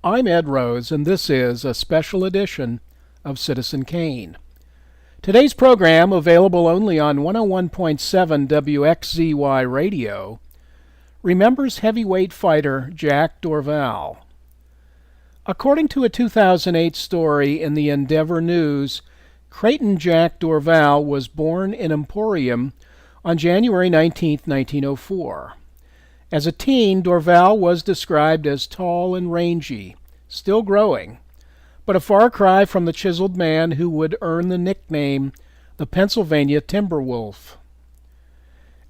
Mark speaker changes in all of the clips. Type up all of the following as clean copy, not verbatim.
Speaker 1: I'm Ed Rose, and this is a special edition of Citizen Kane. Today's program, available only on 101.7 WXZY radio, remembers heavyweight fighter Jack Dorval. According to a 2008 story in the Endeavor News, Creighton Jack Dorval was born in Emporium on January 19, 1904. As a teen, Dorval was described as tall and rangy, still growing, but a far cry from the chiseled man who would earn the nickname the Pennsylvania Timberwolf.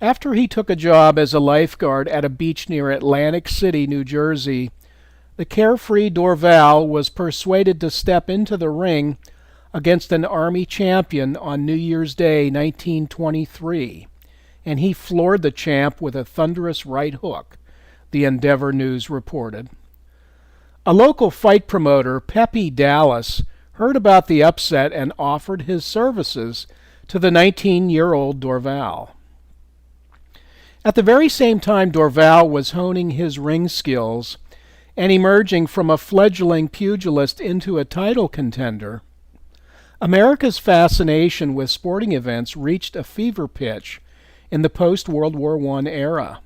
Speaker 1: After he took a job as a lifeguard at a beach near Atlantic City, New Jersey, the carefree Dorval was persuaded to step into the ring against an Army champion on New Year's Day 1923, and he floored the champ with a thunderous right hook, the Endeavor News reported. A local fight promoter, Pepe Dallas, heard about the upset and offered his services to the 19-year-old Dorval. At the very same time Dorval was honing his ring skills and emerging from a fledgling pugilist into a title contender, America's fascination with sporting events reached a fever pitch in the post-World War I era.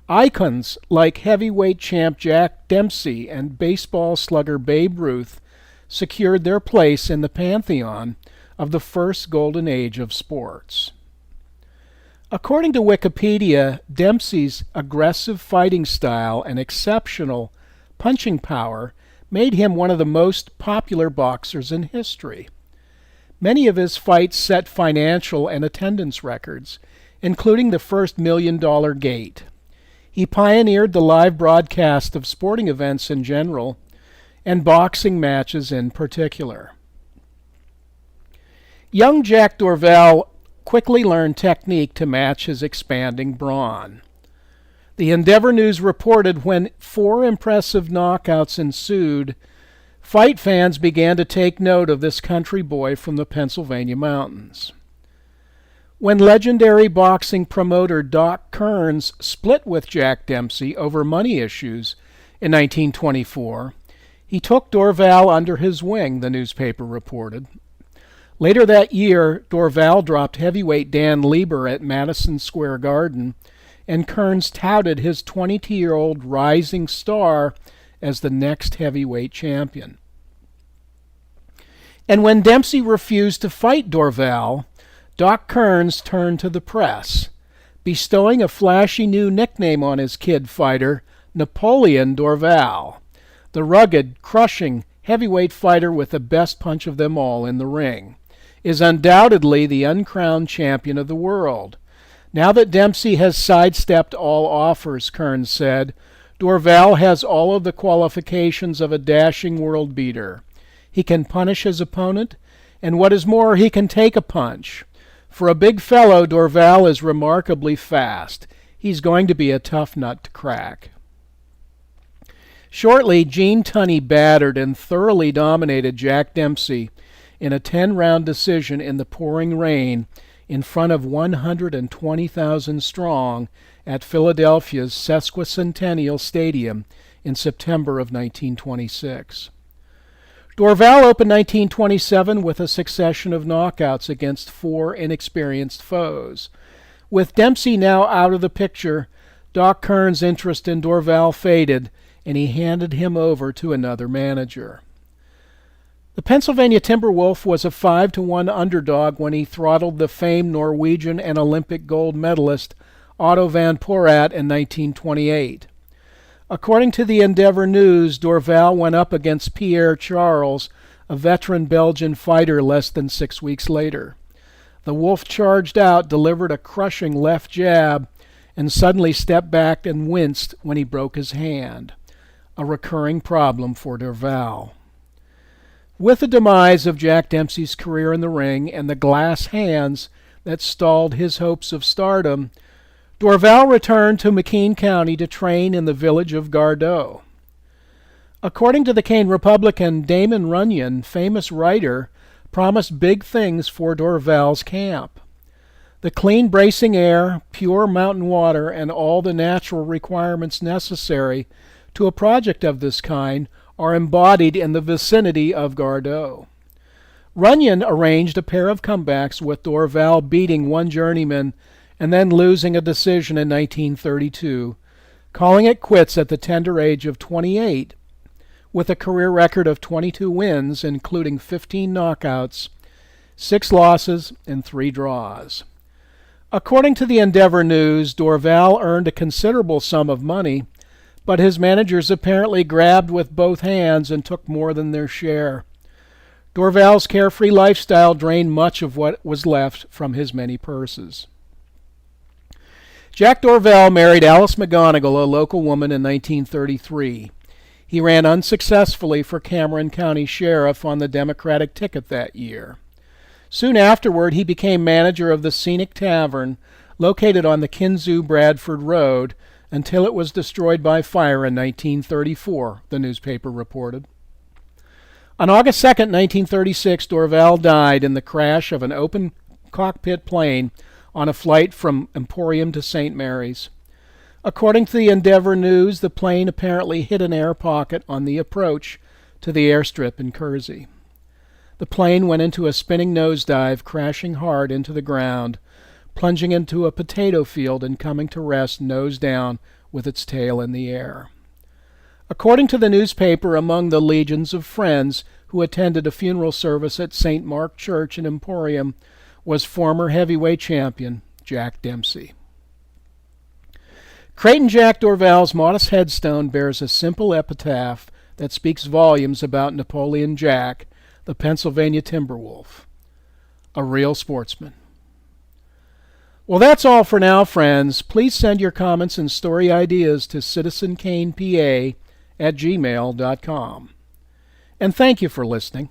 Speaker 1: Icons like heavyweight champ Jack Dempsey and baseball slugger Babe Ruth secured their place in the pantheon of the first golden age of sports. According to Wikipedia, Dempsey's aggressive fighting style and exceptional punching power made him one of the most popular boxers in history. Many of his fights set financial and attendance records, including the first $1 Million Gate. He pioneered the live broadcast of sporting events in general, and boxing matches in particular. Young Jack Dorval quickly learned technique to match his expanding brawn. The Endeavor News reported when 4 impressive knockouts ensued, fight fans began to take note of this country boy from the Pennsylvania mountains. When legendary boxing promoter Doc Kearns split with Jack Dempsey over money issues in 1924, he took Dorval under his wing, the newspaper reported. Later that year, Dorval dropped heavyweight Dan Lieber at Madison Square Garden, and Kearns touted his 22-year-old rising star as the next heavyweight champion. And when Dempsey refused to fight Dorval, Doc Kearns turned to the press, bestowing a flashy new nickname on his kid fighter, Napoleon Dorval, the rugged, crushing heavyweight fighter with the best punch of them all in the ring, is undoubtedly the uncrowned champion of the world. Now that Dempsey has sidestepped all offers, Kearns said, Dorval has all of the qualifications of a dashing world beater. He can punish his opponent, and what is more, he can take a punch. For a big fellow, Dorval is remarkably fast. He's going to be a tough nut to crack. Shortly, Gene Tunney battered and thoroughly dominated Jack Dempsey in a 10-round decision in the pouring rain in front of 120,000 strong at Philadelphia's Sesquicentennial Stadium in September of 1926. Dorval opened 1927 with a succession of knockouts against 4 inexperienced foes. With Dempsey now out of the picture, Doc Kearns' interest in Dorval faded, and he handed him over to another manager. The Pennsylvania Timberwolf was a 5-1 underdog when he throttled the famed Norwegian and Olympic gold medalist Otto van Porat in 1928. According to the Endeavor News, Dorval went up against Pierre Charles, a veteran Belgian fighter, less than 6 weeks later. The Wolf charged out, delivered a crushing left jab, and suddenly stepped back and winced when he broke his hand, a recurring problem for Dorval. With the demise of Jack Dempsey's career in the ring and the glass hands that stalled his hopes of stardom, Dorval returned to McKean County to train in the village of Gardeau. According to the Kane Republican, Damon Runyon, famous writer, promised big things for Dorval's camp. The clean, bracing air, pure mountain water, and all the natural requirements necessary to a project of this kind are embodied in the vicinity of Gardeau. Runyon arranged a pair of comebacks with Dorval beating one journeyman and then losing a decision in 1932, calling it quits at the tender age of 28, with a career record of 22 wins, including 15 knockouts, 6 losses, and 3 draws. According to the Endeavor News, Dorval earned a considerable sum of money, but his managers apparently grabbed with both hands and took more than their share. Dorval's carefree lifestyle drained much of what was left from his many purses. Jack Dorval married Alice McGonigal, a local woman, in 1933. He ran unsuccessfully for Cameron County Sheriff on the Democratic ticket that year. Soon afterward, he became manager of the Scenic Tavern, located on the Kinzue-Bradford Road, until it was destroyed by fire in 1934, the newspaper reported. On August 2, 1936, Dorval died in the crash of an open cockpit plane on a flight from Emporium to St. Mary's. According to the Endeavor News, the plane apparently hit an air pocket on the approach to the airstrip in Kersey. The plane went into a spinning nosedive, crashing hard into the ground, plunging into a potato field and coming to rest nose down with its tail in the air. According to the newspaper, among the legions of friends who attended a funeral service at St. Mark Church in Emporium was former heavyweight champion Jack Dempsey. Creighton Jack Dorval's modest headstone bears a simple epitaph that speaks volumes about Napoleon Jack, the Pennsylvania Timberwolf, a real sportsman. Well, that's all for now, friends. Please send your comments and story ideas to citizenkanepa@gmail.com. And thank you for listening.